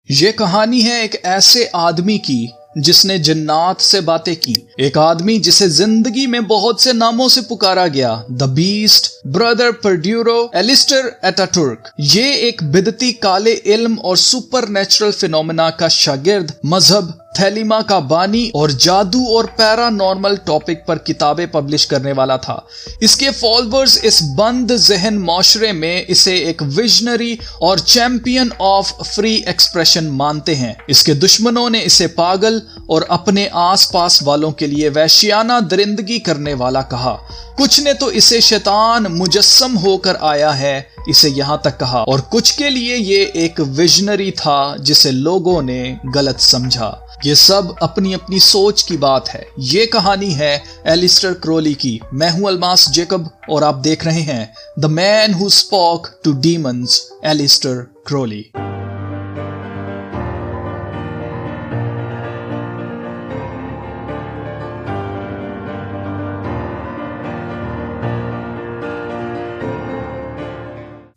یہ کہانی ہے ایک ایسے آدمی کی جس نے جنات سے باتیں کی، ایک آدمی جسے زندگی میں بہت سے ناموں سے پکارا گیا، دی بیسٹ، برادر پرڈیورو، ایلسٹر ایٹاٹورک۔ یہ ایک بدعتی کالے علم اور سپر نیچرل فینومینا کا شاگرد، مذہب، تھیلیما کا بانی اور جادو اور پیرا نارمل ٹاپک پر کتابیں پبلش کرنے والا تھا۔ اس کے فالوورز اس بند ذہن معاشرے میں اسے ایک ویژنری اور چیمپئن آف فری ایکسپریشن مانتے ہیں۔ اس کے دشمنوں نے اسے پاگل اور اپنے آس پاس والوں کے لیے وحشیانہ درندگی کرنے والا کہا۔ کچھ نے تو اسے شیطان مجسم ہو کر آیا ہے اسے یہاں تک کہا، اور کچھ کے لیے یہ ایک ویژنری تھا جسے لوگوں نے غلط سمجھا۔ یہ سب اپنی اپنی سوچ کی بات ہے۔ یہ کہانی ہے ایلسٹر کرولی کی۔ میں ہوں الماس جیکب اور آپ دیکھ رہے ہیں The Man Who Spoke to Demons، Aleister Karauli.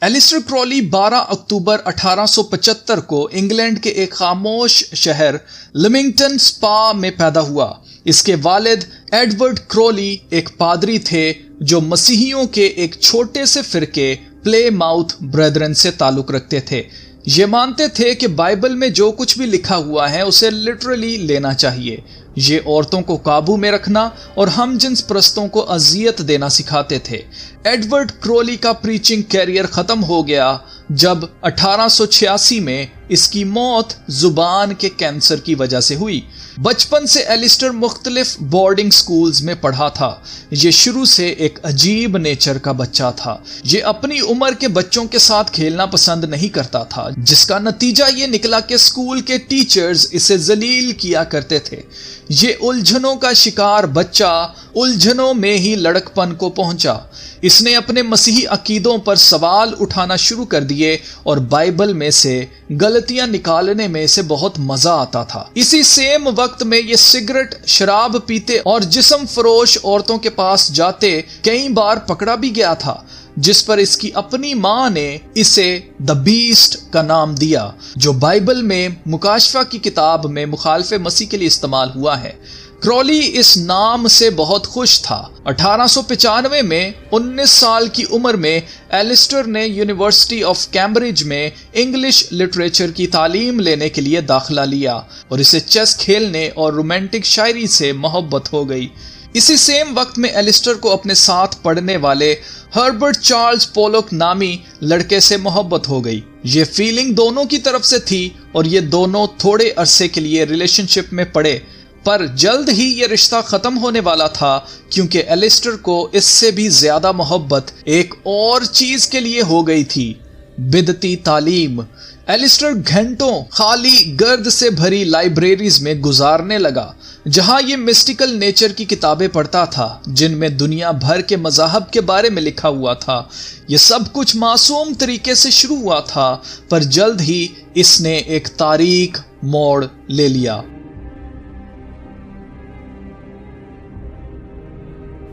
Aleister Karauli 12 اکتوبر 1875 کو انگلینڈ کے ایک خاموش شہر لیمنگٹن سپا میں پیدا ہوا۔ اس کے والد ایڈورڈ کرولی ایک پادری تھے جو مسیحیوں کے ایک چھوٹے سے فرقے پلے ماؤتھ بریدرن سے تعلق رکھتے تھے۔ یہ مانتے تھے کہ بائبل میں جو کچھ بھی لکھا ہوا ہے اسے لٹرلی لینا چاہیے۔ یہ عورتوں کو قابو میں رکھنا اور ہم جنس پرستوں کو اذیت دینا سکھاتے تھے۔ ایڈورڈ کرولی کا پریچنگ کیریئر ختم ہو گیا جب 1886 میں اس کی موت زبان کے کینسر کی وجہ سے ہوئی۔ بچپن سے ایلسٹر مختلف بورڈنگ سکولز میں پڑھا تھا۔ یہ شروع سے ایک عجیب نیچر کا بچہ تھا۔ یہ اپنی عمر کے بچوں کے ساتھ کھیلنا پسند نہیں کرتا تھا، جس کا نتیجہ یہ نکلا کہ اسکول کے ٹیچرز اسے ذلیل کیا کرتے تھے۔ یہ الجھنوں کا شکار بچہ الجھنوں میں ہی لڑکپن کو پہنچا۔ اس نے اپنے مسیحی عقیدوں پر سوال اٹھانا شروع کر دیے اور بائبل میں سے غلطیاں نکالنے میں اسے بہت مزہ آتا تھا۔ اسی سیم وقت میں یہ سگریٹ، شراب پیتے اور جسم فروش عورتوں کے پاس جاتے کئی بار پکڑا بھی گیا تھا، جس پر اس کی اپنی ماں نے اسے دی بیسٹ کا نام دیا، جو بائبل میں مکاشفہ کی کتاب میں مخالف مسیح کے لیے استعمال ہوا ہے۔ کرولی اس نام سے بہت خوش تھا۔ 1895 میں 19 سال کی عمر میں ایلسٹر نے یونیورسٹی آف کیمبرج میں انگلش لٹریچر کی تعلیم لینے کے لیے داخلہ لیا اور اسے چیس کھیلنے اور رومانٹک شاعری سے محبت ہو گئی۔ اسی سیم وقت میں ایلسٹر کو اپنے ساتھ پڑھنے والے ہربرٹ چارلز پولک نامی لڑکے سے محبت ہو گئی۔ یہ فیلنگ دونوں کی طرف سے تھی اور یہ دونوں تھوڑے عرصے کے لیے ریلیشن شپ میں پڑے، پر جلد ہی یہ رشتہ ختم ہونے والا تھا کیونکہ ایلسٹر کو اس سے بھی زیادہ محبت ایک اور چیز کے لیے ہو گئی تھی، بدعتی تعلیم۔ ایلسٹر گھنٹوں خالی گرد سے بھری لائبریریز میں گزارنے لگا، جہاں یہ مسٹیکل نیچر کی کتابیں پڑھتا تھا جن میں دنیا بھر کے مذاہب کے بارے میں لکھا ہوا تھا۔ یہ سب کچھ معصوم طریقے سے شروع ہوا تھا، پر جلد ہی اس نے ایک تاریک موڑ لے لیا۔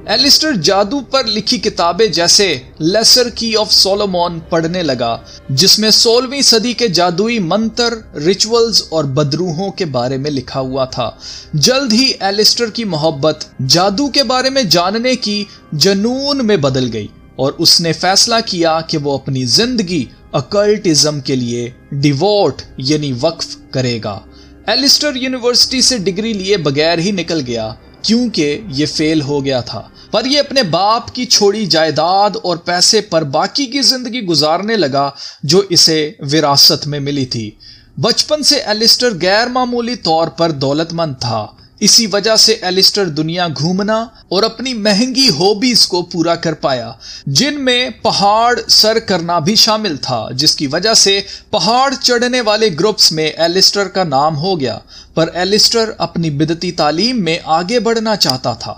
ایلسٹر جادو پر لکھی کتابیں جیسے لیسر کی آف سولومون پڑھنے لگا، جس میں 16ویں صدی کے جادوئی منتر، ریچولز اور بدروحوں کے بارے میں لکھا ہوا تھا۔ جلد ہی ایلسٹر کی محبت جادو کے بارے میں جاننے کی جنون میں بدل گئی اور اس نے فیصلہ کیا کہ وہ اپنی زندگی اکلٹزم کے لیے ڈیووٹ یعنی وقف کرے گا۔ ایلسٹر یونیورسٹی سے ڈگری لیے بغیر ہی نکل گیا کیونکہ یہ فیل ہو گیا تھا، پر یہ اپنے باپ کی چھوڑی جائیداد اور پیسے پر باقی کی زندگی گزارنے لگا جو اسے وراثت میں ملی تھی۔ بچپن سے ایلسٹر غیر معمولی طور پر دولت مند تھا۔ اسی وجہ سے ایلسٹر دنیا گھومنا اور اپنی مہنگی ہابیز کو پورا کر پایا، جن میں پہاڑ سر کرنا بھی شامل تھا، جس کی وجہ سے پہاڑ چڑھنے والے گروپس میں ایلسٹر کا نام ہو گیا۔ پر ایلسٹر اپنی بدعتی تعلیم میں آگے بڑھنا چاہتا تھا۔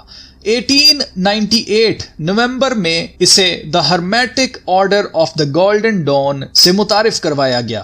1898 نومبر میں اسے the Hermetic Order of the Golden Dawn سے متعارف کروایا گیا۔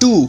2।